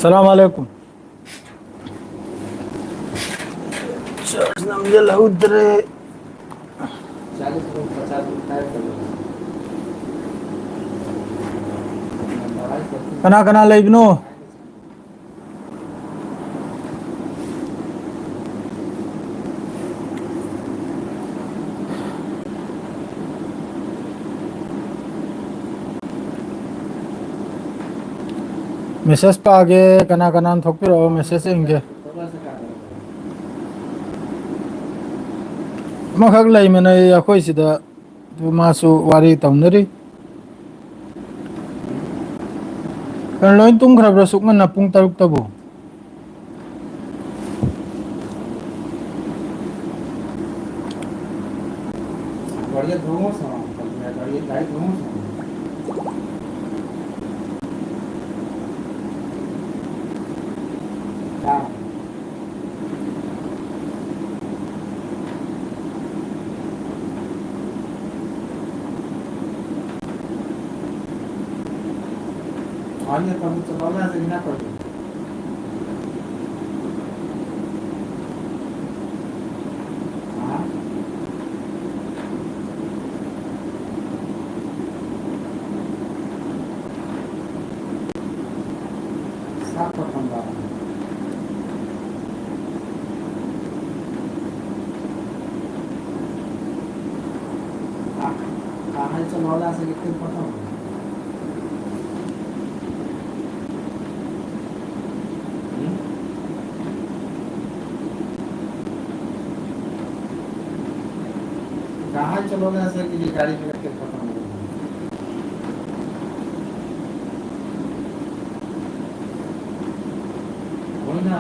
सलाम वालेकुम। चार्ज नमजल उधरे। 40 50 कना कना लेबनो। मैसेज पागे कना कना थोपिरो मैसेज इंगे मखक लेमने अखोई सिदा मासु वारी तौनरी कन लोइन तुम्खरब्रा सुकमन पुंग तरुक तबु बढ़िया धुआं sama बढ़िया लाइट धुआं sama हाँ और ये कम चलाना से ना पड़े हाँ साफ पसंद आ रहा कहाँ चलाना से कितने पसंद कहाँ चलाना से कि गाड़ी में कितने पसंद वही ना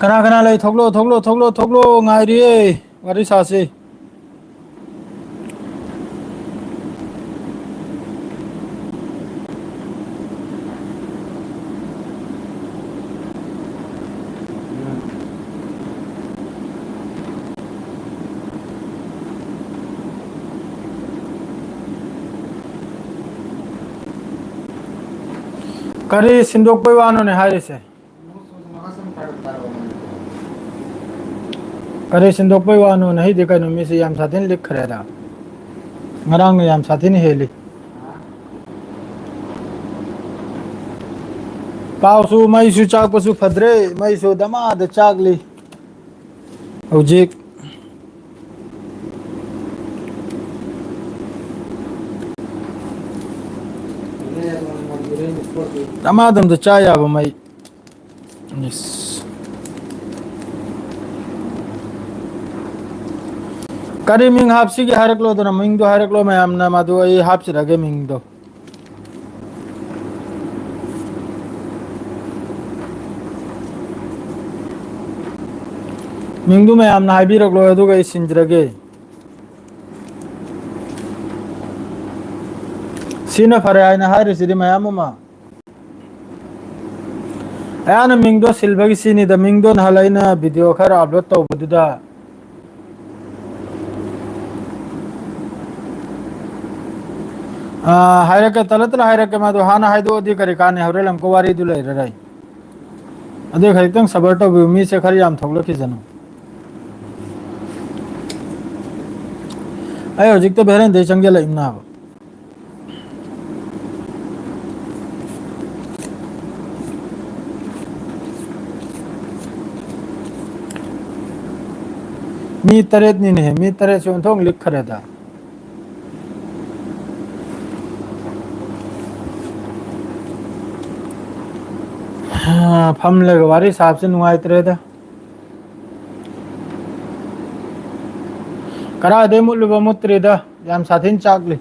कना कना ले थोगलो थोगलो थोगलो थोगलो ngairi wari sase kari sindok poi wano ne haire se kari sindok poi wano ne hi de kai no mi se yam sathin lik khare da ngarang ne yam sathin heli पाव सु मई सु चाक पसु फदरे मई सु दमा the चागली हौजिक दमा them the चाया ब मई yes करी Ming हापसी की हरक लो दना मिंग दो हरक लो मैं amna मादो ये हापसी रगे मिंग दो मिंग दो मैं amna हाइबी रख लो दो गई सिंजरगे सीना फरे आइना हारे सिरी मैं आमुमा आयाना मिंग दो सिल्वगी सीनी द मिंग दो नहलाइना वीडियो खर अपलोड तो बदुदा हायरके तलतला हायरके मादो हाना हायदो अधि करी काने हवरे लमको वारी दु लैर राई अदे खैतंग सबर तो मी से खरी याम थोगलो की जनो आय हजिक तो बेरेन दे चंगे लइमना मी तरेत नी ने मी तरेत से थोंग लिख खरे दा फम ले वारी साहब से नुआई तरे दा करा दे मुल्लु बमुत्रे दा याम साथिन चाकले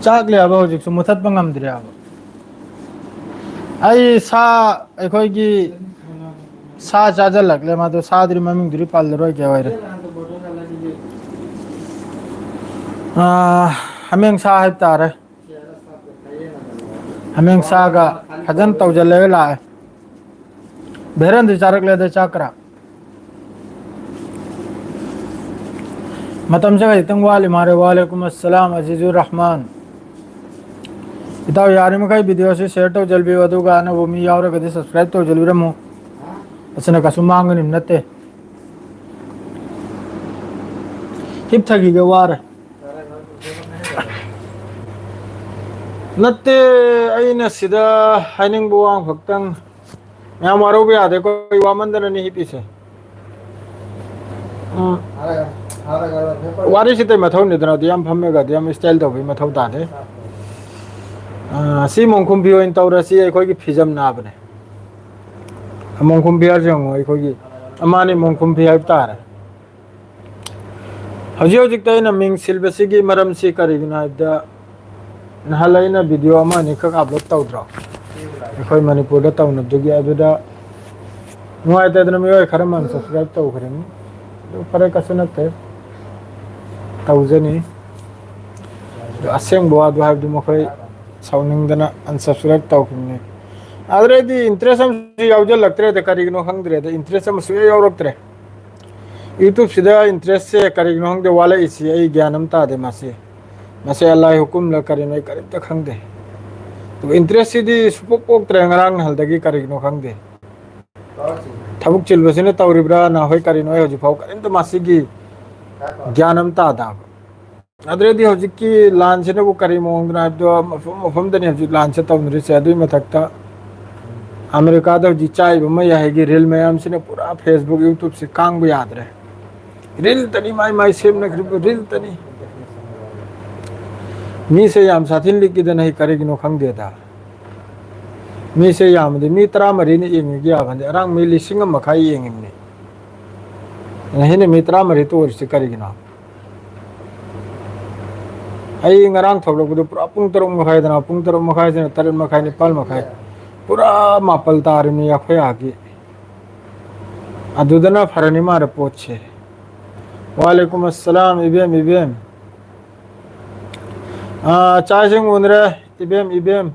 चाकले अब हजिक सु मुथत बंगम द्रे अब आई सा एखोय की सा चाजल लगले मा तो सादरी ममिंग दुरी पाल रोय के वायरे हमें सा है तारे चेहरा साफ दिखाइए ना जरा। हमें सा का फजन तौजल लाए बेरन दि चारक ले दे चाकरा मतम से इतंग वाले मारे वालेकुम अस्सलाम अजीजुर रहमान इताव यार में कई वीडियो से शेयर तो जल्दी वदुगा ना वो मी यार कदे सब्सक्राइब तो जल्दी रमो हाँ असने कसु मांग निम्नते हिप थकी के वार सारा घर को सेवा नहीं कर रहा। नत्ते अइना सिदा हाइनिंग बुआंग फक्तंग मैं मारो भी आधे कोई वामंदन नहीं पीछे हमारा हमारा घर में पेपर वारी सिते मथौ निदना दियाम फम्मेगा दियाम स्टाइल तो भी मथौ तादे साफ करो। सी मोंखुम भी ओइन तौरसी अखोगी फिजम नाबने मोंखुम भी अर्जंग अखोगी अमानी मोंखुम भी हाइब तारे हजी हजिक तैना मिंग सिलबसिगी मरम सी करिगिना हाइबदा नहलाइना वीडियो अमा नि खक अपलोड तौद्रा अखोई मणिपुर दा तौनबदुगी अदुदा नुआइतदना मियोय खरमन सब्सक्राइब तौखरेनी दो फरे कसनते तौजनी असेंग बुआ दु हाइबदु मखोई साउनिंगदना अनसब्सक्राइब तौखिने आदरेदी इंटरेस्ट हम यावजल लगतरे ते करिगिनो खंगद्रे ते इंटरेस्ट हम सुये यावरक्तरे यूट्यूब सिदा इंटरेस्ट से करिगिनो खंगदे वाले इसी आई ज्ञानम तादे मासे मासे अल्लाह हुकुम ल करिनो करिम त खंगदे तो इंटरेस्ट सिदी सुपोक पोक त्रेंगरांग हलदगी करिगिनो खंगदे कौन सी थबुक चिलबसिने तौरिब्रा ना होय करिनो होजि फाव करिम त मासिगी क्या कौन ज्ञानम तादा अदरेदी हजिकी लान से वो करी मोंगना दो मफम दने हजि लान से तौनरि से अदुई मथक्ता अमेरिका दा हजि चाय बम याहेगी रील मयाम से पूरा फेसबुक यूट्यूब से कांग भी याद रहे रील तनी माई सेम न रील तनी मी से याम साथिन लिखी दे नहीं करेगी नो खंग देता मी से याम दे मी तरा मरी ने येंगे गया बंदे अरंग मी लिसिंग मखाई येंगे ने नहीं ने मी तरा मरी तो से करेगी ना आई ngarang थोबलो बुदु पूरा पुंग तरम मखाई दना पुंग तरम मखाई से तरन मखाई ने पाल मखाई पूरा मापल तार में याखे आगे अदुदना फरनी मार पोछे वालेकुम अस्सलाम इबेम चाय सिंह उनरे इबेम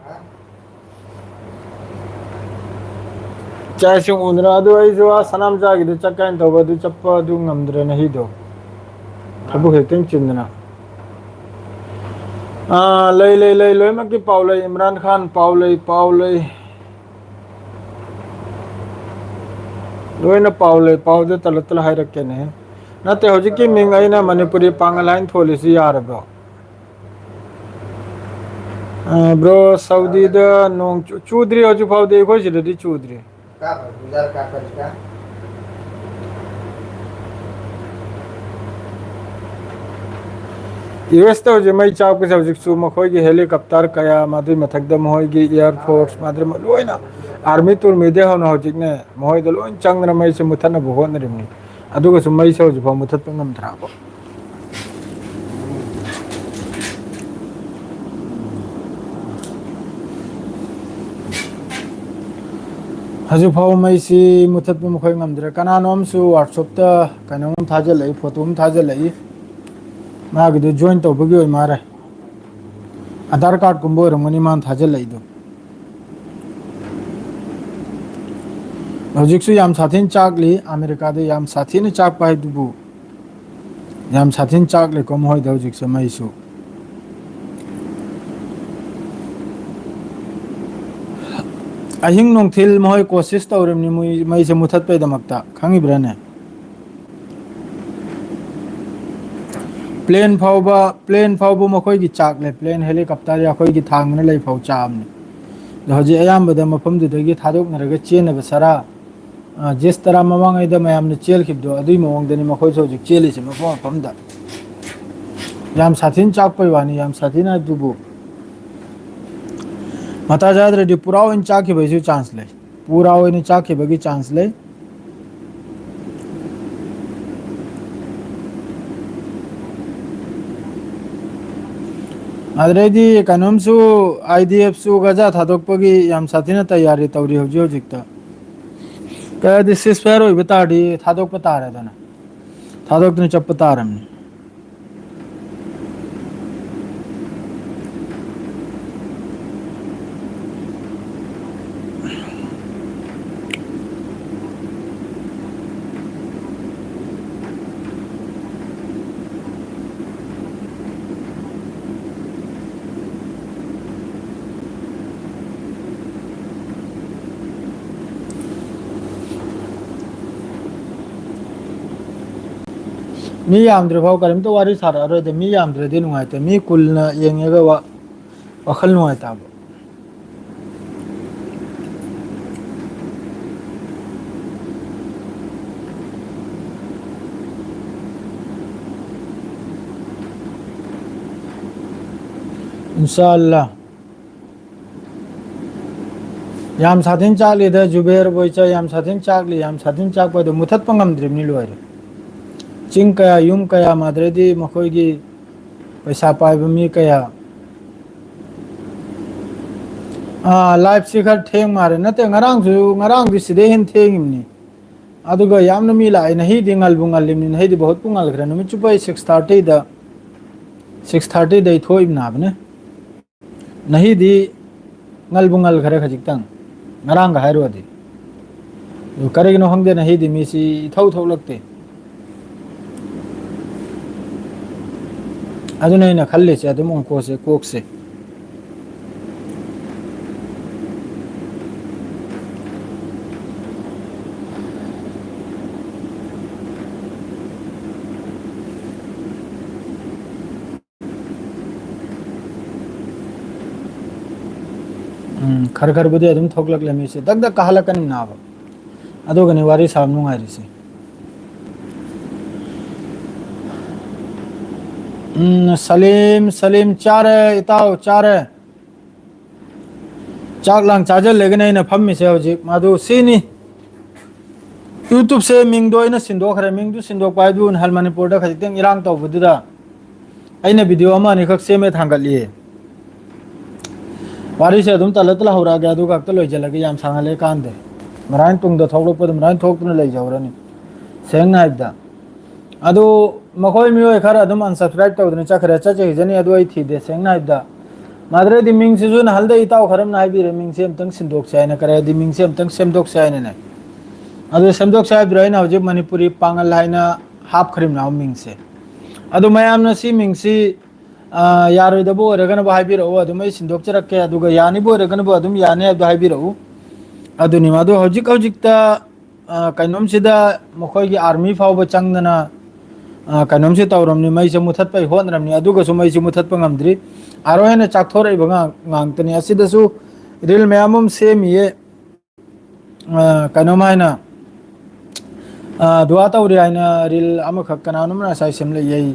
चाय सिंह उनरे अदु आई जो सनम जागी दु चक्काइन तोबा दु चप्पा दु ngамद्रे नहीं दो थबु हेतिंग चिंदना लई लोई मकी पाउलई इमरान खान पाउलई लोइना पाउलई पाउदे तलतल हाय रखे ने नते होजिकी मिंगई ना मणिपुरी पांगलाइन थोलिसी यारबो ब्रो सऊदी द नोंग चूद्री होजु फाउ दे को जिदि चूद्री क्या कर गुजार क्या कर क्या यूएस तो जे मई चाप के सब्जेक्ट सु मखोय की हेलीकॉप्टर कया मादि मथकदम होय की एयर फोर्स मादि लोइना आर्मी टूर में दे होना होजिक ने मोय द लोइन चंगना मई से मुथना बहोन रिमनी अदुगा सु मई से फा मुथत ngam थराबो हजु फाव मई सी मुथत मखोय ngam कनानोम सु व्हाट्सएप ता कनोम थाजल फोटो थाजल मागिदु जॉइन तौबगी ओय मारे आधार कार्ड कुंबो रमनी मान थाजल लइदो हजिकसु याम साथिन चाकली अमेरिका दे याम साथिन चाक पाइ दुबु याम साथिन चाकले कम होय द हजिकसु मैसु अहिंग नोंथिल मोय कोशिश तौरमनि मई से मुथत पे दमकता खंगी ब्रने प्लेन फाउबो मखोय की चाकले प्लेन हेलीकॉप्टर या खोय की थांगने लई फाउ चामने हजे अयामबद मफम दुदगी थादोकनरगा चेनब सरा जिस तरह ममांगैद मयामने चेलखिबदो अदुई मवंगदनि मखोय सौजिक चेलिसे मफमदा याम साथिन चाकपै वानी याम साथिन दुबु मता जाद्रेडी पूरा ओइन चाखिबैसु चांस ले पूरा ओइन चाखिबगी चांस ले अदरेदी कनमसु आईडीएफ सु गजा थादोकपगी याम साथिना तैयारी तौरी होजि होजिकता कदी सिस्फेयर होय बताडी थादोक पतारे दना थादोक ने चप तारमने मी यामद्रे फाव करीमता वारी सारअरोइदे मी यामद्रेदि नुंगाइते मी कुलना येंगेगा वखल नुंगाइताबो इंशाअल्लाह याम साथिन चाकलीदा जुबेर बोइचा याम साथिन चाकपदो मुथत पंगमद्रिबनि लोइरे चिंग कया युम कया माद्रेदि मखोइगी पैसा पाइबा मी कया लाइफ सिखर थेंग मारे नते ngarang di side hin thengimni aduga yamna mi lai nahi dingal bungal limni nahi di bahut pungal gra numi chupai 6:30 dai thoib na bne nahi di ngal bungal gra khajik tang ngarang ga hairo di du karegi no hangde nahi di mi si thau lakte aduna ina khalle se adum ko se kok se खर खर बुदे अदम थोकलक lemme से दग दग कहलकन नाब अदोगनि वारी साम नुंगाइरि से सलीम चार इताव चार चाक लांग चार्जर लेगने न फम्मी से हजिक मादु सीनी यूट्यूब से मिंगदो इन सिंदो खरे मिंगदु सिंदो पाइदु हल मणिपुर दा खजितें इरांग तौबुदुदा अइना वीडियो अमा नि खक सेमे थांगलिए वारी से अदुम तलतला होरा गया दु कक्त लोइजलगे याम सांगले कांदे marine Tung the थोगलोपद marine थोगतुन लेजवरनि Seng नाइबदा अदु मखोय मियो खर अदुम अनसब्सक्राइब तौदने चखरे चचे जनि अदु आई थी दे सेंग नाइबदा माद्रे दि मिंग सिजु न हलदे इताव खरम नाइ बिरे मिंग सेम तंग सिंदोक चाइना करे दि मिंग सेम तंग सेमदोक चाइना ने अदु सेमदोक चाइ ब्राइन हौजे मणिपुरी पांगल लाइना हाफ खरिम नाउ मिंग से अदु मयामना सी मिंग सी यारोइदबो ओरगनबो हाइबिरौ अदुम आई सिंदोकचरक्के अदुगा यानिबो ओरगनबो अदुम याने अदु हाइबिरौ अदुनि मादु हौजिकता कैनोमसिदा मखोइगी आर्मी फावबो चंगदना कैनोमसि तौरमनि मैसे मुथतपै होनरमनि अदुगसु मैसे मुथतप ngamdri आरोहेने चाकथोरैबो ngang असिदसु रिल मयामम सेमिए कैनोमाइना दुआ तौरि आइना रिल अमखक कनानुमना साइ सेमले यई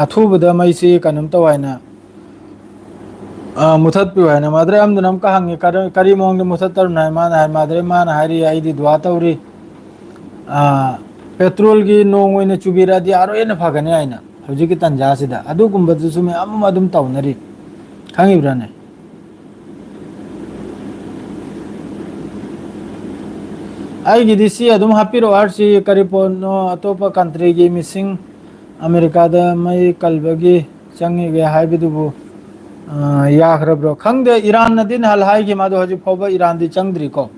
अथुबदा मैसी कनम तवाइना मुथत पि वाइना माद्रे अमदनम का हंगे करी मोंग मुथत तर नाय मान हाय माद्रे मान हारी आइदि दुआ तौरि पेट्रोल की नोंग ओइना चुबिरादि आरो एना फगने आइना हौजिकि तंजासिदा अदु गुंबदुसु मे अदुम तौनरि खंगिब्राने आइगी दिसी अदुम हापिरो आरसी करिपोनो अतोपा कंट्री की मिसिंग अमेरिका दा मई कलबगी चंगे हाइबिदुबु याखरब्रो खंगदे ईरान नदिन हल हाइगी मादो हजि फौबा ईरान दि चंगद्री को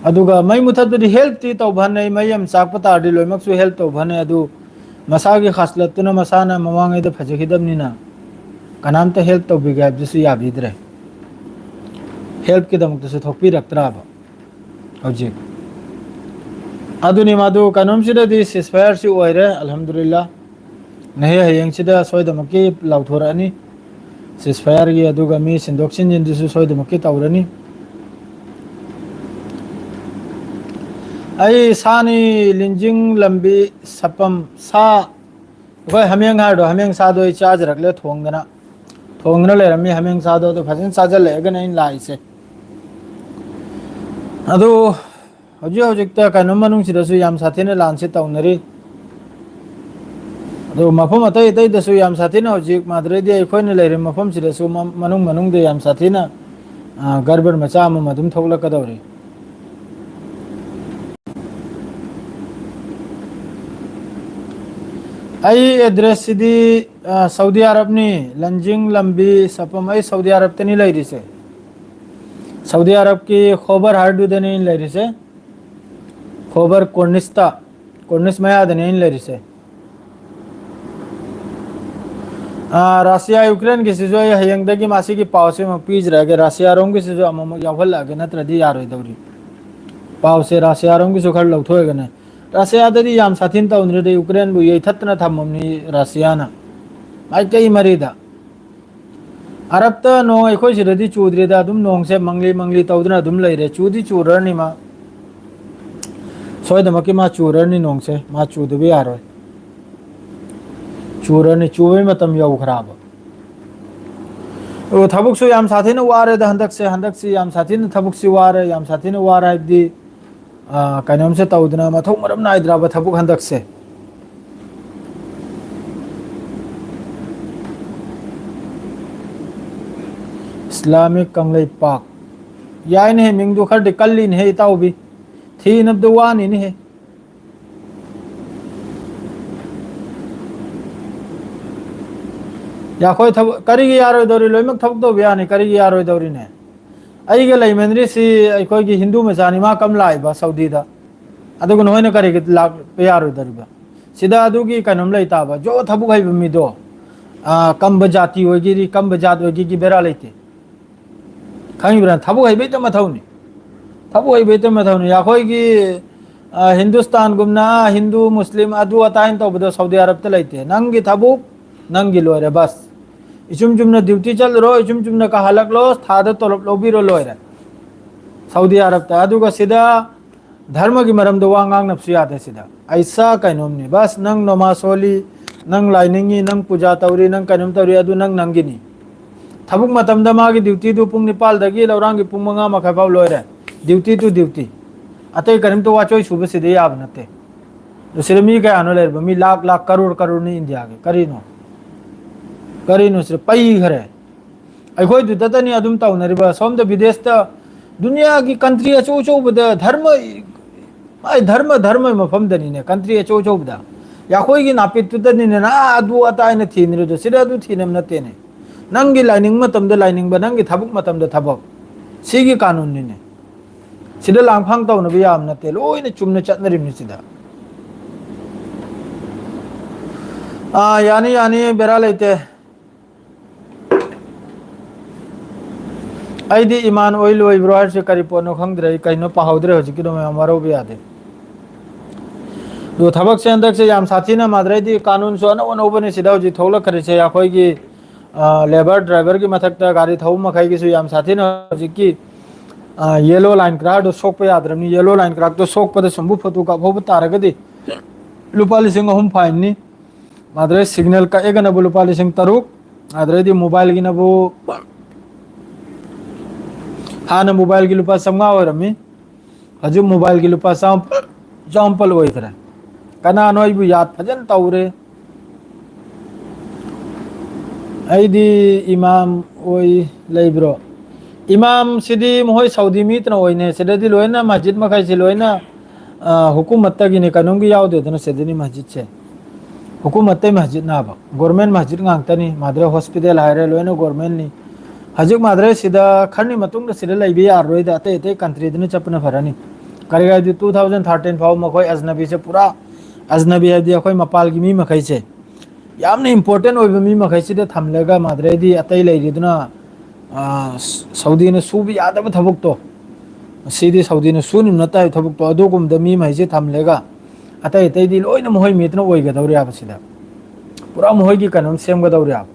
अदुगा मई मुथतदि हेल्प ती तौभने मई हम चाकपतादि लोइमक्सु हेल्प तौभने अदु मसागी खासलतुना मसाना मवांगैदा फजखिदमनिना कनामता हेल्प तौबिगा बिसु याबिद्रे हेल्प के दमक्तसु थोपि रक्तराबा हौजि अदुनि मादु कनोमसिदि सिसफायर सि ओइरे अल्हम्दुलिल्लाह नहे हयंगसिदा सोइदमकि लाउथोरानि सिसफायर गी अदुगा मी सिंदोक्सिन जिंदिसु सोइदमकि तौरनि आई सानी लिंजिंग लंबी सपम सा कोई हमेंग हाडो हमेंग सादो चार्ज रखले थोंगना ले रमी हमेंग सादो तो फजन साजल लेगन इन लाइसे अदो हौजिकता कनम मनुंगसिदसु याम साथेने लानसे तौनरी अदो मफम अतै दसु याम साथेने हौजिक माद्रेदि अखोइने लेरे मफम सिदसु मनुंग दे याम साथेने गड़बड़ मचा मदुम थोगलकदौरी आई एड्रेस सिदी सऊदी अरब नि लंजिंग लंबी सपम आई सऊदी अरब तनी लैरिसे सऊदी अरब की खोबर हार्डु दने लैरिसे खोबर कोर्निस मया दने लैरिसे रशिया यूक्रेन की सिजो हयंगदगी मासी की पावसे म पीज रगे रशिया रोम की सिजो अमम यावल लागे नत्रदि यारोय दौरी पावसे रशिया रोम की सुखर लौथोयगने रशियाददी याम साथिन तौनरे यूक्रेन बु यैथतना थममनि रशियाना माइकई मरीदा अरबता नो अखोय सिददी चूद्रेदा दुम नोंगसे मंगली मंगली तौदना दुम लेरे चूदी चूरनी मा सोयदमकी मा चूरनी नोंगसे मा चूदबे यारोय चूरनी चूबे मतम यौखराब ओ थबुकसु याम साथिन वारे द हंदकसे याम साथिन थबुकसि वारे याम साथिन वारे हाइबदी कनम से तौदना मथौ मरम नाइद्राब थबुक हंदकसे इस्लामिक कंगलई पाक याइन है मिंगदु खरदे कल्लिन है इताउबी थी नब्दु वानी ने है या कोई थब करिगे यारो दौरी लोइमक थबक दो बयानी करिगे यारो दौरी ने अइगे लैमेंद्री सी कोई की हिंदू में जानी मा कम लाइबा सऊदी दा अदुग नोयने करिगे लाग यारो दौरीबा सिदा अदुगी कनम लैताबा जो थबुक है मिदो कम जाति होगी कम जात होगी की बेरा लेते खाइब्रा थबुक है बेत मथौनी थबुक है बेत मथौनी या कोई की हिंदुस्तान गुमना हिंदू मुस्लिम अदु अताइन तौबदो सऊदी अरब ते लेते नंगी थबुक नंगी लोरे बस इचुम चुमना ड्यूटी चल रो इचुम चुमना का हलक लो थाद तोलब लोबी रो लोरे सऊदी अरब ता अदुगा सिदा धर्म की मरम दो वांगांग नफसी आते सिदा ऐसा कैनोमनी बस नंग नमासोली नंग लाइनिंगी नंग पूजा तौरी नंग कैनोम तौरी अदु नंग नंगिनी थबुक मतमदा मागी ड्यूटी दु पुंग निपाल दगी लौरांगी पुंग मंगा मखबाव लोरे ड्यूटी टू ड्यूटी अते करिम तो वाचोय सुबह सिदे याब नते सिर मी का आनो लेर मी लाख लाख करोड़ करोड़ नि इंडिया के करीनो सिर पई घरे अखोय दुततनी अदुम तौनरिबा सोमद विदेश ता दुनिया की कंट्री अचो चो बद धर्म आई धर्म धर्म मफम दनी ने कंट्री अचो चो बदा या कोई की नापित तुतनी ने ना अदु अताय ने थीनरे दो सिर अदु थीनम नते ने नंगी लाइनिंग मतमद लाइनिंग ब नंगी थबुक मतमद थबक सिगी कानून ने सिदा लांगफांग तौनबि याम नते लोइने चुमने चतनरिमनि सिदा यानी यानी बेरा लेते आईदी ईमान ओइल ओइब्रो हर से करी पोनो खंगद्रे कइनो पाहौद्रे हजिकिनो में हमारो भी याद है दो थबक से अंदर से याम साथी ना मादरेदी कानून सो न वन ओबने सिदा जी थोला करे से या कोई की लेबर ड्राइवर की मथकता गाड़ी थौ मखाई की सो याम साथी ना हजिकी येलो लाइन क्राड सोक पे याद रमनी येलो लाइन क्राड तो सोक पद संभु फतु का भोब तारगदी लुपा लिसिंग हम फाइन नी मादरे सिग्नल का एक नबु लुपा लिसिंग तरुक आदरेदी मोबाइल की नबु हाना मोबाइल की लुपा समगा रमी हजू मोबाइल की लुपा जम्पल ओइथरा कना नोइबु याद फजन तौरे आईदी इमाम ओइ लेब्रो इमाम सिदी मोय सऊदी मीतना ओइने सिददी लोइना मस्जिद मखाइ से लोइना हुकूमत की ने कानून की याव देदना सिदनी मस्जिद से हुकूमत मस्जिद ना बा गवर्नमेंट मस्जिद गांगतनी मादरे हॉस्पिटल हायरे लोइना गवर्नमेंट नि हजिक मादरे सिदा खरनी मतुंग सिदा लैबे यारोइदा अते अते कंट्री दने चपना फरानी करेगा 2013 फाव मखोय अजनबी से पूरा अजनबी है दिया कोई मपाल की मी मखै से यामने इंपोर्टेंट ओइबे मी मखै से थमलेगा मादरे दी अतै लैरिदना सऊदी ने सूबी यादब थबुक तो सीधी सऊदी ने सुन नता है थबुक तो अदोगुम द मी मखै से थमलेगा अतै अतै दी लोइना मोहय मितना ओइगदौरि आबसिदा पूरा मोहय की कानून सेमगदौरि आब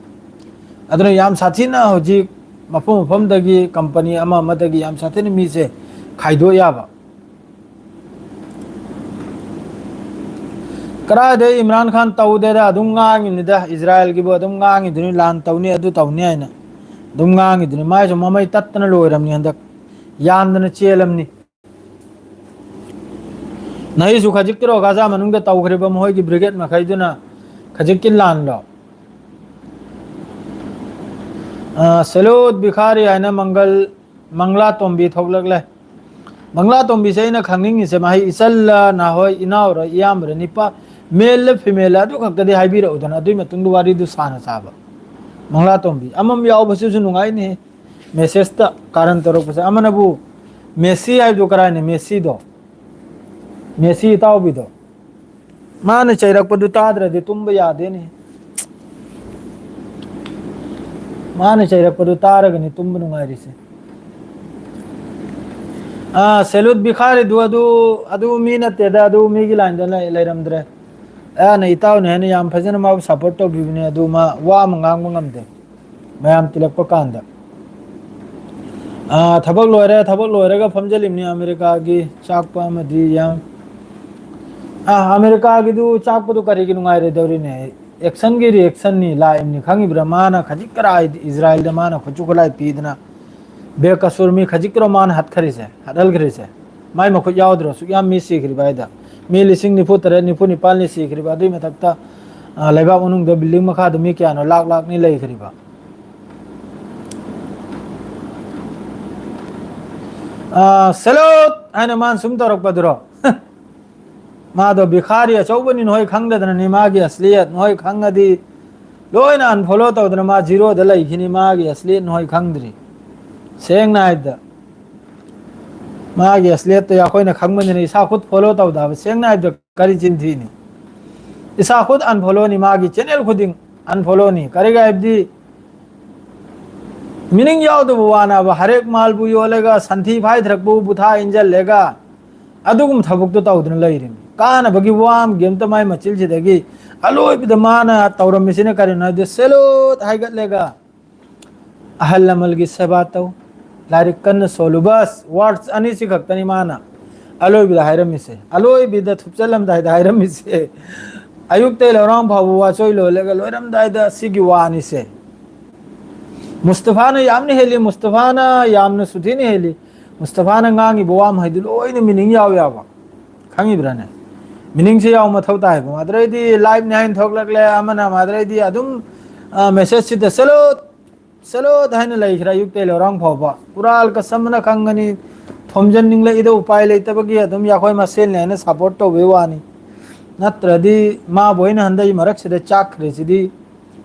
अदना याम साथी ना हजिक मफम मफम दगी कंपनी अमा मदगी याम साथे ने मी से खाइदो याबा करा दे इमरान खान तौदे दा अदुम गांगी निदा इजराइल की बो अदुम गांगी दुनि लान तौनी अदु तौनी आइना दुम गांगी दुनि माय जो ममई तत्तना लोइरमनी हंदक यानदन चेलमनी नहीं सु खजिक तिरो गाजा मनुंग तौखरेबा मोय की ब्रिगेड मखैदुना खजिक किन लान लो सलोद बिखारी है ना मंगला तोंबी थोलगले मंगला तोंबी से ना खंगिंग से माही इसल ना हो इनावर इयामर निपा मेल फीमेल अदु खक्कदे हाइबिर उदना दुई मतुंग वारी दु साना साबा मंगला तोंबी अमम याव बसु नुंगाई ने मेसेज ता कारण तरो पसे अमनबु मेसी आइ दो कराय ने मेसी ताव भी दो मान चैरक पदु ताद्र दे तुंब यादे ने माने चैरक पदु तारगनी तुंब नुंगाई से सेलूट बिखारी मी नतेदा मी की लाइन लेरमद्रे ना इताव ने याम फजन मा सपोर्ट तौबीबने मा वा मंगांग ngamde मैम तिलक कांदा थबक लोरे फमजलिमनी अमेरिका की चाकपा अमेरिका की चाकपदु करी नुंगाइरे दौरीने एक्शन की रिएक्शन नी लाइमनी खंगिब्रा माना खजिकरा इजराइल दा माना खुचुखलाई पीदना बेकसूर मी खजिकरो मान हथखरिसे हडलखरिसे माई मखु यावद्रो सु याम मी सीखरि बायदा मी लिसिंग निफु तरे निफु निपाल नि सीखरि बा दुई मथक्ता लेबा उनुंग द बिल्डिंग मखा द मी क्यानो लाख लाख नि लैखरि बा सलोट आने मान सुम तोरक बदरो मादो बिखारी अचौबनी नोय खंगदन नि मागी असलियत नोय खंगदी लोयना अनफॉलो तौदन मा जीरो द लैखिनि मागी असलियत नोय खंगद्री सेंग नाइद मागी असलियत तो याखोयना खंगमनि इसा खुद फॉलो तौदा सेंग नाइद करी चिंथीनि इसा खुद अनफॉलो नि मागी चैनल खुदिंग अनफॉलो नि करेगा इब्दी मीनिंग यावदो वाना हरेक माल बु योलेगा संथी भाई धरकबु बुथा इंजल लेगा अदुगुम थबुक तो तौदन लैरिम काना बगी वाम गेम त माय मचिल जिदगी अलोय बिद माना तौरम मिसिने करिना दे सेलोत हाइगत लेगा अहल लमल की सेवा तौ लारिक कन्न सोलु बस वर्ड्स अनि सिखक्तनी माना अलोय बिद हायरम मिसे अलोय बिद थुपचलम दाय हायरम मिसे अयुक ते लराम भाबु वाचोय लो लेगा लोरम दाय द सिगी वानी से मुस्तफा ने यामने हेली मुस्तफा ना यामने सुधी ने हेली मुस्तफा ने ngangi बोवाम हाइदु लोय ने मीनिंग याव यावा खंगी ब्राने मीनिंग से याव मथौ ताय मादरे दी लाइव नाइन थोक लगले अमना मादरे दी अदुम मेसेज से सलो सलो धाइन लैखरा युक्ते लरांग फावबा पुराल का समना खंगनी थोमजन निंगले इदो उपाय लेतबगी अदुम याखोय मसेल ने सपोर्ट तो वेवानी नत्रदी मा बोइना हंदई मरक से चाक रेसिदी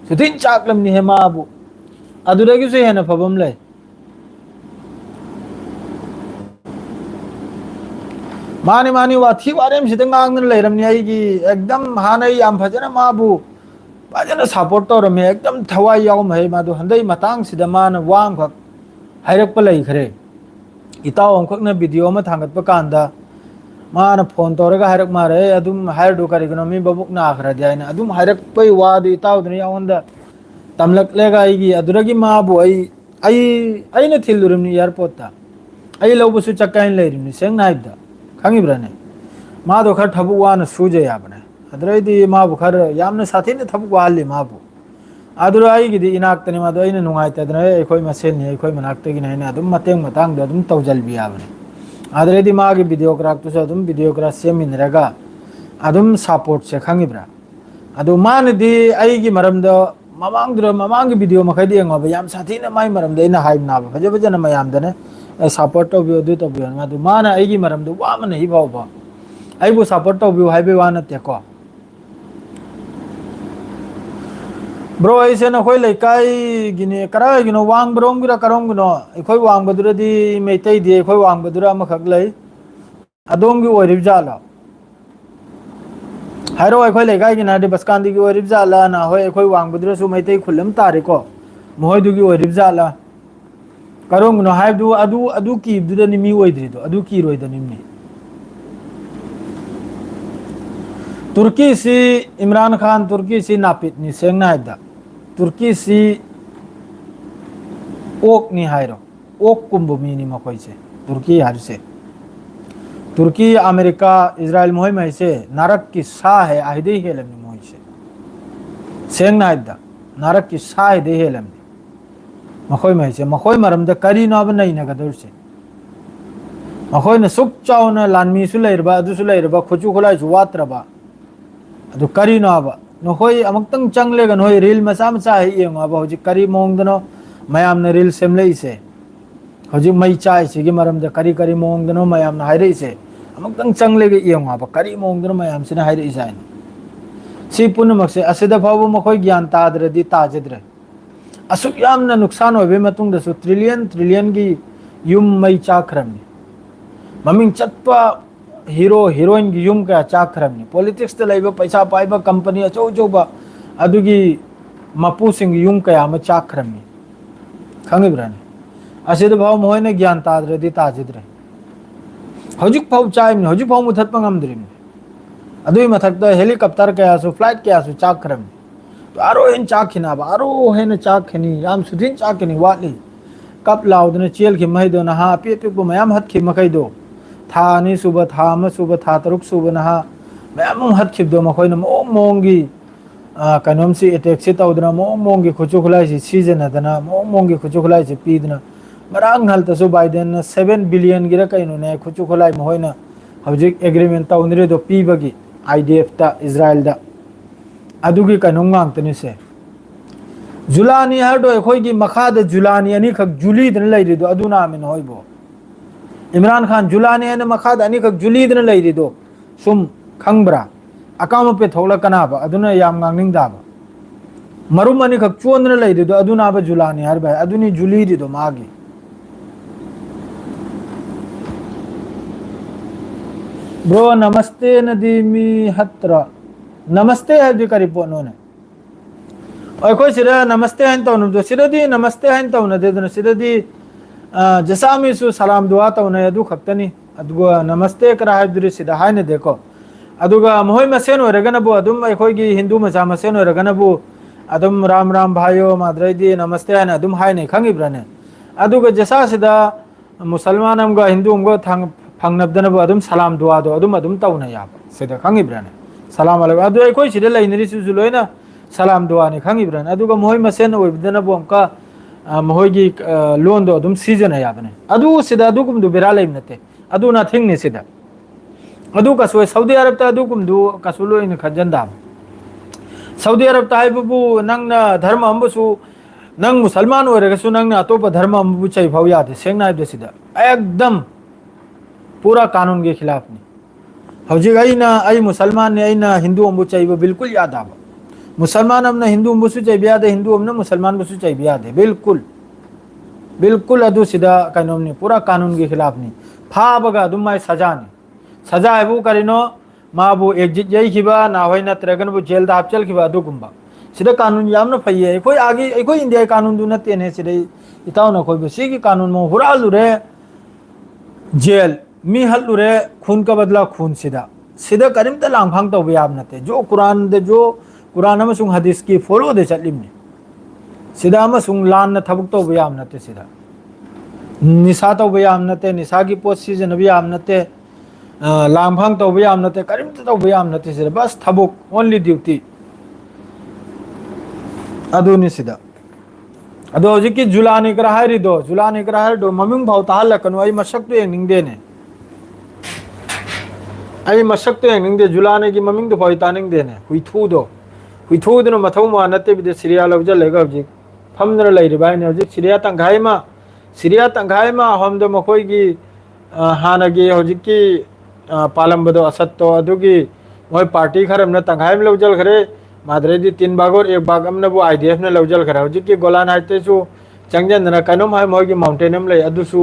सुदिन चाकलम नि हे माबु अदुरगी से हेना फबम ले मानी मानी वाथी वारेम सिदंग आंगन लेरमनी आईगी एकदम हानै याम फजना माबु फजना सपोर्ट तौरमे एकदम थवाई याव मै मादु हंदई मतांग सिदा मान वांग खक हायरक प लैखरे इताव अंखकना वीडियो मा थांगत प कांदा मान फोन तौरगा हायरक मारे अदुम हायर दो करिगनो मी बबुक ना आखरा दियाइना अदुम हायरक पई वादु इताव दनि यावंदा तमलक लेगा आईगी अदुरगी माबु आई ने थिलुरमनी एयरपोर्ट ता आई लौबसु चक्काइन लेरिमनी सेंग नाइदा खंगिब्राने मादो खर थबु वान सुजे याबने अदरैदी माबु खर यामने साथीने थबु वाली माबु अदुरा आईगिदी इनाक तनि मादो आइने नुंगाइतदने एखोय मसेलनि एखोय मनाक्तगी नाइने अदुम मतेंग मतांग दो अदुम तौजल बि याबने अदरैदी मागी वीडियो क्राक तुस अदुम वीडियो क्रा सेमिनरगा अदुम सपोर्ट से खंगिब्रा अदु मानदी आईगी मरमदो ममांग वीडियो मखैदी एंगोब याम साथीने माई मरमदे इना हाइब नाबा फजे फजना मयामदने सपोर्ट तो बियो दु तो बियो मादु माना आईगी मरमदो वामन हि बावबा आइबु सपोर्ट तो बियो हाइबे वाना तेको ब्रो ऐसे न खोई लेकाई गिने करा गिनो वांग ब्रोंग गिरा करम गिनो खोई वांग बदुरदी मेतै दि खोई वांग बदुरा मखक लै अदोंगी ओरिब जाला हाइरो खोई लेकाई गिना दि बसकांदी की ओरिब जाला ना होय खोई वांग बदुरा सु मेतै खुलम तारेको मोहयदुगी ओरिब जाला करम गिनो हाइबदु अदु की दुदा निमी ओइद्रिदो अदु की रोइदो निमनी तुर्की सी इमरान खान तुर्की सी नापितनी सेंगना हाइदा तुर्की सी ओक नि हाइरो ओक कुंभ मीनी मकोई से तुर्की हार से तुर्की अमेरिका इजराइल मोहि में से नरक की सा है आहिदे हेलम मोहि से सेंगना हाइदा नरक की सा है हेलम मखोई में से मखोई मरम द करी नाब नहीं न गदर से मखोई न सुख चाव न लानमी सु लैरबा अदु सु लैरबा खुचु खुलाई सु वात्रबा अदु करी नाबा नखोई अमक्तंग चंगलेगा नोय रील मसा मसा है येंगाबा होजि करी मोंगदनो मयाम न रील सेमले से होजि मै चाय सिगी मरम द करी करी मोंगदनो मयाम न हाइरे से अमक्तंग चंगलेगा येंगाबा करी मोंगदनो मयाम सिना हाइरे इसाइन सी पुनमक से असिदा फाबु मखोई ज्ञान ताद्रदि ताजद्रे असुक यामना नुकसान होबे मतुंग दसु ट्रिलियन की युम मै चाखरमनि ममिंग चत्पा हीरो हीरोइन की युम का चाखरमनि पॉलिटिक्स त लैबा पैसा पाइबा कंपनी अचौ चौबा अदुगी मपू सिंग युम का याम चाखरमनि खंगिब्राने असिद भाव मोहने ज्ञान ताद्रदि ताजिद्रे हौजिक फाउ चाइम हौजिक फाउ मुथत पंगमद्रिम अदुई मथकता हेलीकॉप्टर कयासु फ्लाइट कयासु चाखरम तो आरो हेन चाखिना आरो हेन चाखिनी याम सुदिन चाखिनी वाली कप लाउदने चेल की महिदो नहा पे पे मयाम हत की मकैदो था नि सुब था म सुब था तरुक सुब नहा मयाम हत खिबदो मखोइन मोंग मोंगी कनोम सी अटैक से तौदना मोंग मोंगी खुचु खुलाई सी सीजन दना मोंग मोंगी खुचु खुलाई सी पीदना मरांग हल तसु बाइडेन 7 बिलियन गिरा कैनो ने खुचु खुलाई महोइना हौजिक एग्रीमेंट तौनरे दो पीबगी IDF ता इजराइल दा अदुगी कनोम गांगतनि से जुलानी हरदो अखोइगी मखाद जुलानी अनि खक जुली दन लैरिदो अदुना मिन होइबो इमरान खान जुलानी अनि मखाद अनि खक जुली दन लैरिदो सुम खंगब्रा अकाम पे थोला कनाबा अदुना याम गांगनिंग दाबा मरुम अनि खक चोंदन लैरिदो अदुना बा जुलानी हरबा अदुनी जुली दिदो मागी ब्रो नमस्ते नदीमी हत्रा नमस्ते है दी करी पोनोने और कोई सिरा नमस्ते हैं तो उन्हें सिरा दी नमस्ते हैं तो उन्हें दे दो सिरा दी जैसा सु सलाम दुआ तो उन्हें अदु खप्तनी अदुगा नमस्ते करा है दूरी सिरा हाय ने देखो अदुगा मोहि मसेन हो रगन बो अदुम कोई की हिंदू मसा मसेन हो रगन बो अदुम राम राम भाइयों मादरे दी नमस्ते है अदुम हाय ने खंगी ब्रने अदुगा जैसा सिदा मुसलमान हमगा हिंदू हमगा थंग फंगनबदन बो अदुम सलाम दुआ दो अदुम तो उन्हें याब सिदा खंगी ब्रने सलाम अलैकुम अदु कोई सिदा लाइनरी सुजुलोइना सलाम दुआ ने खंगी ब्रने अदुगा मोहि मसेन ओइबदन बो हमका मोहिगी लोन दो अदुम सीजन है याबने अदु सिदा अदुकुम दु बिरा लेम नते अदु नथिंग ने सिदा अदु कसो सऊदी अरब ता अदुकुम दु कसुलो इन खजंदा सऊदी अरब ता हाइबु नंगना धर्म हमबसु नंग मुसलमान ओइरगसु नंगना अतोप धर्म हमबु चै फाउ यादे सेंगना हाइबदे सिदा एकदम पूरा कानून के खिलाफ नहीं हौजिग आई मुसलमान ने आईना हिंदू हमबु चाहिए बिल्कुल याद आवा मुसलमान हमने हिंदू हमबुसु चाहिए याद है हिंदू हमने मुसलमान बसु चाहिए याद है बिल्कुल बिल्कुल अदु सीधा कानून नहीं पूरा कानून के खिलाफ नहीं फाबगा अदुम माय सजा नहीं सजा है वो करिनो माबू एग्जिट यही खिबा ना होय नत्रगन बु जेल दा हपचल खिबा अदु गुंबा सीधा कानून यामना फैये कोई आगे कोई इंडिया कानून दु नते ने सीधे इताव ना कोई बसी की कानून में हुरालु रे जेल मी हल्लु रे खून का बदला खून सीधा सीधा करीम त लांगफांग तो याब नते जो कुरान अमसुंग हदीस की फॉलो दे चलिमने सीधा अमसुंग लान न थबुक तो याब नते सीधा निशा तो याब नते निशा की पोस्ट सीजन भी याब नते लांगफांग तो याब नते करीम तो याब नते सीधा बस थबुक ओनली ड्यूटी अदुनी सीधा अदो हजिकी जुलानी करा है दो ममिंग भाव ताल कनु आई मशक तो एंग देने आई मशक तो एंग दे जुलाने की ममिंग तो भाई तानिंग देने हुई थू दिन मथौ मा नते बिदे सीरिया लवजल लेगा हजिक फमदर लैरि बाय ने हजिक सीरिया तंगाई मा हम दो मखोई की हानगी हजिकी पालंबदो असत तो अदुगी मोय पार्टी खरम न तंगाई में लवजल खरे मादरे दी 3 भाग और 1 भाग हमने वो IDF ने लवजल खरा हजिकी गोलान हाइते सु चंगजन न कनो माय मोय की माउंटेन में ले अदुसु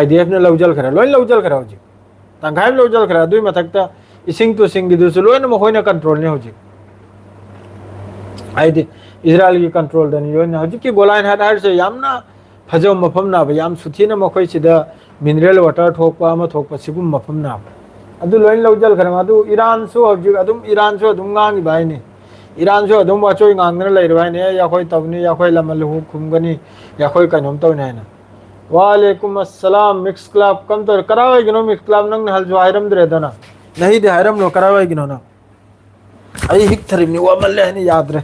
IDF ने लवजल खरा लोइन लवजल खरा हजिक तंगाई में लवजल खरा दुई मथकता इसिंग तो सिंग दिदुसु लोइन मखोय न कंट्रोल ने हजिक आइदि इजराइल की कंट्रोल दनी योन हजिकी गोलान हाइट से यामना फजो मफम ना याम सुथीना मखोय सिदा मिनरल वाटर ठोकपा अमा ठोकपा सिगुम मफम ना अदु लोइन लवजल खरा अदु ईरान सु हजिक अदुम ईरान सु अदुम गांगी बाइनी ईरान सु अदुम वाचोय गांगना लैरबाय ने या खोय तबनी या खोय लमल हु खुमगनी या खोय कनोम तौने ना वालेकुम अस्सलाम मिक्स क्लब कम तो करावे गिनो मिक्स क्लब नंग हल जो हायरम दरे दना नहीं दे हायरम लो करावे गिनो ना आई हिक थरिमनी वा मल्ले ने याद रे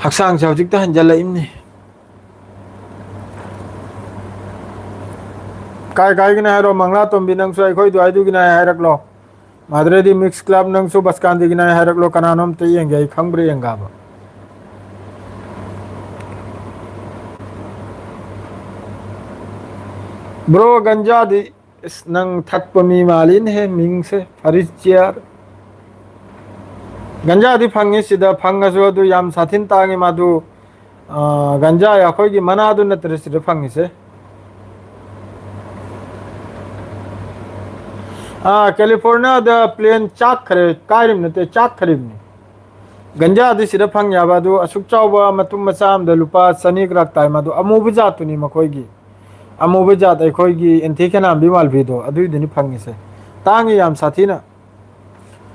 हक्सांग से हजिक त हंजल इमनी काय गिना हैरो मंगला तुम भी नंग सु आई खोय दुआई दु गिना हैरक लो मादरे दी मिक्स क्लब नंग सु बसकान दी गिना हैरक लो कनानोम ते येंगे खंगब्रे येंगाबा ब्रो गंजा दी इस नंग थकपमी मालिन है मिंग से फरिचियर गंजा दी फंगे सिदा फंगसो दु याम साथिन तांगे मादु गंजा या खोय की मना दु नतरे सिदा फंगे से कैलिफोर्निया द प्लेन चाक खरे कारिम नते चाक खरिबनी गंजा दी सिदा फंग याबा दु असुक चावबा मतुम मसाम द लुपा सनीक रखता है मादु अमुबु जातुनी मखोयगी अमुब जात अखोगी इंथी खेनाम भी मालभीदो अदुइदनि फंगिसे तांगी याम साथीना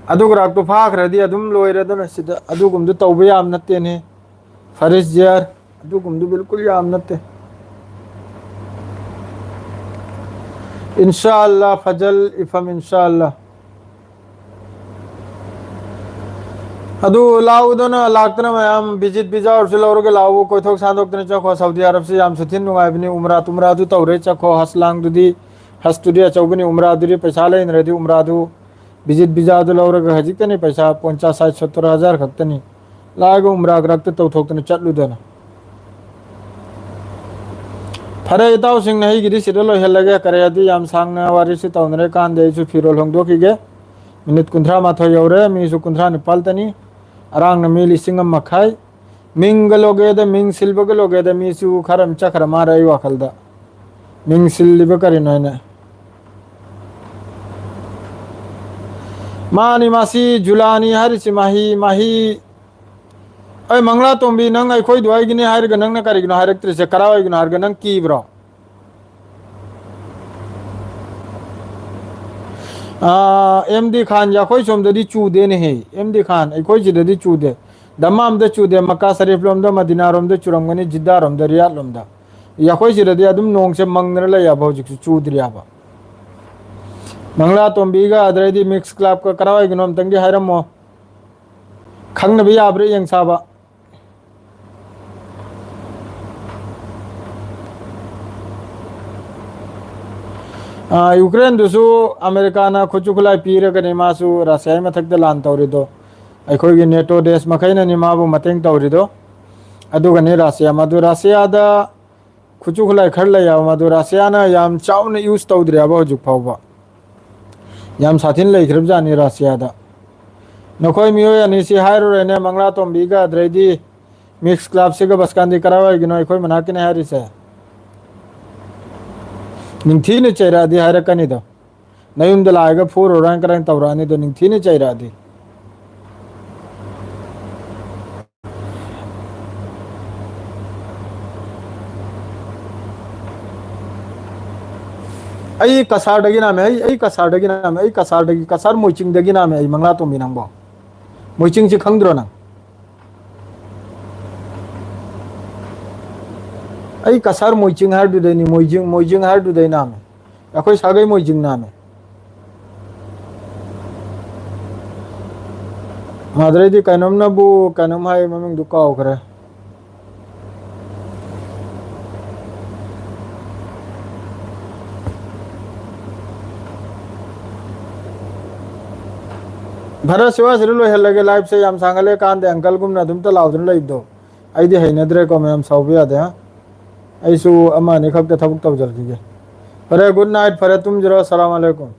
अदुगराक तो फाखरदी अदुम लोइरेदन सिदा अदुगुमदु तौबे याम नत्तेने फरिस जार अदुगुमदु बिल्कुल याम नत्ते इंशाअल्लाह फजल इफम इंशाअल्लाह अदु लाउदना लाक्तना मयाम विजिट वीजा और लौरगे लाउ कोइथोक सांदोक्तने चखो सऊदी अरब से याम सुथिन नुगाइबनी उमरा तुमरा दु तौरे चखो हसलांग दुदी हस्तुदी अचौबनी उमरा दुदी पैसा लेनरेदी उमरा दु विजिट वीजा दु लौरगे हजिकतनी पैसा 50-60-70 खक्तनी लाग उमरा रक्त तौथोक्तने चटलुदना फरे इताउ सिंह नहीं गिरी सिर लोहेलगे करेदी याम सांगना वारिसि तौनरे कांदे सु फिरोल होंदोकिगे minute 30 you're मीसु 30 निपालतनी अरांग me लिसिंग मखाई Ming लोगेद Ming सिल्बग लोगेद मीसु खरम चखर मारे वाखलदा मिंग सिल्लिब करिनोने मानी मासी जुलानी हरिसि माही माही अय मंगला तोंबी नंग अय खोय दुआई गिने हायर गनंग न करिगनो हायरक्त्र से करावय गिनो हार गनंग की ब्रो एमडी खान या खोय सोमददी चूदे ने हे एमडी खान अय खोय जिददी चूदे दमाम द चूदे मक्का शरीफ लोम द मदीना रोम द चुरंगनी जिद्दा रोम द रियाद लोम द या खोय जिददी अदुम नोंग से मंगनर ल या भौजिक चूदरिया बा मंगला तोंबीगा अदरेदी मिक्स क्लब का करावय गिनो तंगी हायरमो खंग भी आबरे यंग साबा यूक्रेन दुसु अमेरिका ना खुचुखुलाई पीरगने मासु रशिया मथक लान तौरिदो अखोगी नेटो देश मखैना निमाबु मतेंग तौरिदो अदुगने रशिया मदु रशिया दा खुचुखुलाई खरला या मदु रशिया ना याम चाउन यूज तौद्रिया बो जुक फावबा याम साथिन लेख्रब जानी रशिया दा नखोय मियो यानी सी हायरो रेने मंगला तोंबीगा द्रेदी मिक्स क्लब से बसकांदी करावा गिनो अखोय मनाकिने हारिसे निंथीने चैरादी हायरकनिदो नयुमद लायगा फोर ओरान करन तवरानी दो निंथीने चैरादी आई कसारदगी नाम है आई कसारदगी नाम है आई कसारदगी कसार मोइचिंगदगी नाम है आई मंगला तोंबी नंगबो मोइचिंग से खंगद्रो नंग आई कसार मोइचिंग हार दुदैनी मोइजिंग हार दुदै नाम है अखोय सागै मोइजिंग नाम है माद्रेदी कनम नबु कनम हाय ममिंग दुकाव करे भरा सेवा सिरलो हेलगे लाइव से याम सांगले कांदे अंकल गुमना दुम त लाउदन लइदो आइदि हैनद्रे को मैम साउबे आदे हां ऐसु अमानी खक थबक तब जल की फरे गुड नाइट फरे तुम जरा अस्सलाम वालेकुम।